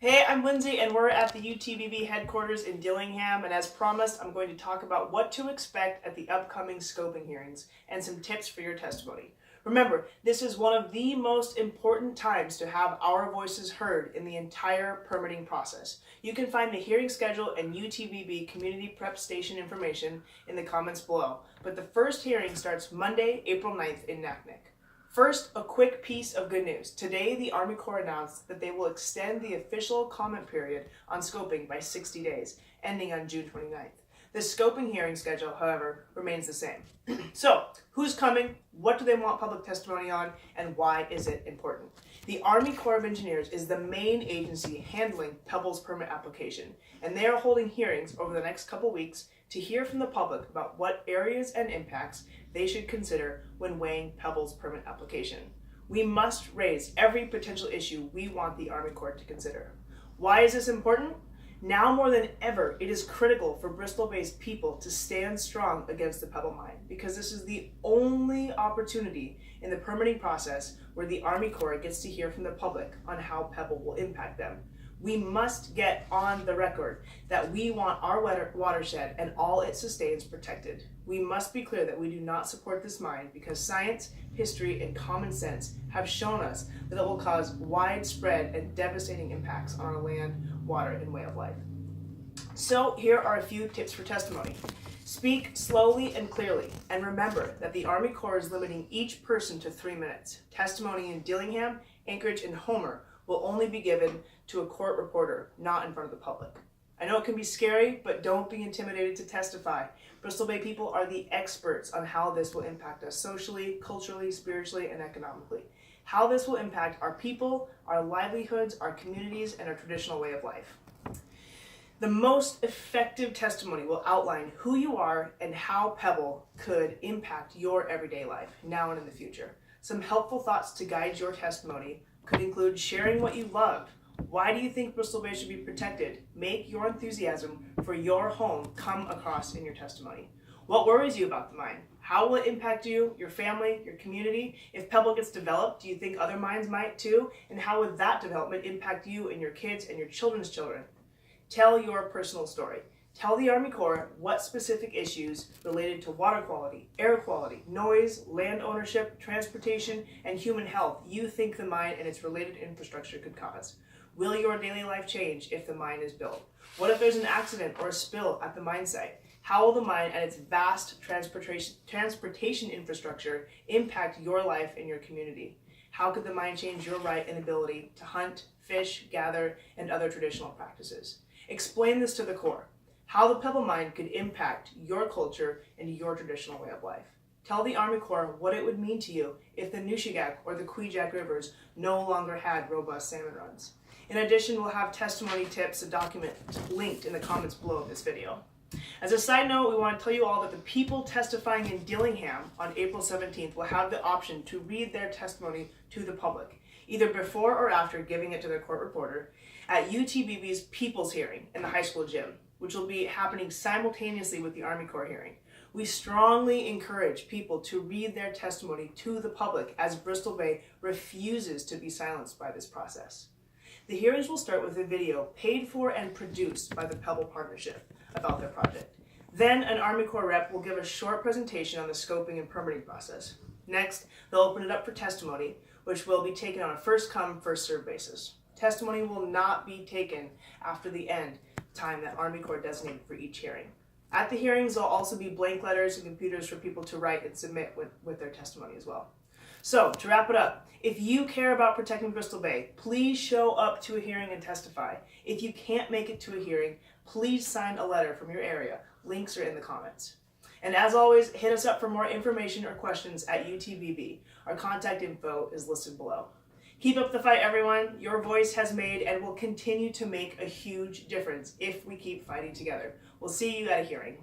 Hey, I'm Lindsay, and we're at the UTBB headquarters in Dillingham, and as promised, I'm going to talk about what to expect at the upcoming scoping hearings and some tips for your testimony. Remember, this is one of the most important times to have our voices heard in the entire permitting process. You can find the hearing schedule and UTBB community prep station information in the comments below, but the first hearing starts Monday, April 9th in Naknek. First, a quick piece of good news. Today, the Army Corps announced that they will extend the official comment period on scoping by 60 days, ending on June 29th. The scoping hearing schedule, however, remains the same. So, who's coming? What do they want public testimony on? And why is it important? The Army Corps of Engineers is the main agency handling Pebble's permit application, and they are holding hearings over the next couple weeks to hear from the public about what areas and impacts they should consider when weighing Pebble's permit application. We must raise every potential issue we want the Army Corps to consider. Why is this important? Now more than ever, it is critical for Bristol-based people to stand strong against the Pebble mine, because this is the only opportunity in the permitting process where the Army Corps gets to hear from the public on how Pebble will impact them. We must get on the record that we want our watershed and all it sustains protected. We must be clear that we do not support this mine because science, history, and common sense have shown us that it will cause widespread and devastating impacts on our land, water, and way of life. So here are a few tips for testimony. Speak slowly and clearly, and remember that the Army Corps is limiting each person to 3 minutes. Testimony in Dillingham, Anchorage, and Homer will only be given to a court reporter, not in front of the public. I know it can be scary, but don't be intimidated to testify. Bristol Bay people are the experts on how this will impact us socially, culturally, spiritually, and economically. How this will impact our people, our livelihoods, our communities, and our traditional way of life. The most effective testimony will outline who you are and how Pebble could impact your everyday life, now and in the future. Some helpful thoughts to guide your testimony could include sharing what you love. Why do you think Bristol Bay should be protected? Make your enthusiasm for your home come across in your testimony. What worries you about the mine? How will it impact you, your family, your community? If Pebble gets developed, do you think other mines might too? And how would that development impact you and your kids and your children's children? Tell your personal story. Tell the Army Corps what specific issues related to water quality, air quality, noise, land ownership, transportation, and human health you think the mine and its related infrastructure could cause. Will your daily life change if the mine is built? What if there's an accident or a spill at the mine site? How will the mine and its vast transportation infrastructure impact your life and your community? How could the mine change your right and ability to hunt, fish, gather, and other traditional practices? Explain this to the Corps. How the Pebble mine could impact your culture and your traditional way of life. Tell the Army Corps what it would mean to you if the Nushagak or the Kwijak rivers no longer had robust salmon runs. In addition, we'll have testimony tips and documents linked in the comments below this video. As a side note, we want to tell you all that the people testifying in Dillingham on April 17th will have the option to read their testimony to the public, either before or after giving it to their court reporter, at UTBB's People's Hearing in the high school gym, which will be happening simultaneously with the Army Corps hearing. We strongly encourage people to read their testimony to the public as Bristol Bay refuses to be silenced by this process. The hearings will start with a video paid for and produced by the Pebble Partnership about their project. Then an Army Corps rep will give a short presentation on the scoping and permitting process. Next, they'll open it up for testimony, which will be taken on a first-come, first-served basis. Testimony will not be taken after the end time that Army Corps designated for each hearing. At the hearings, there'll also be blank letters and computers for people to write and submit with their testimony as well. So, to wrap it up, if you care about protecting Bristol Bay, please show up to a hearing and testify. If you can't make it to a hearing, please sign a letter from your area. Links are in the comments. And as always, hit us up for more information or questions at UTBB. Our contact info is listed below. Keep up the fight, everyone. Your voice has made and will continue to make a huge difference if we keep fighting together. We'll see you at a hearing.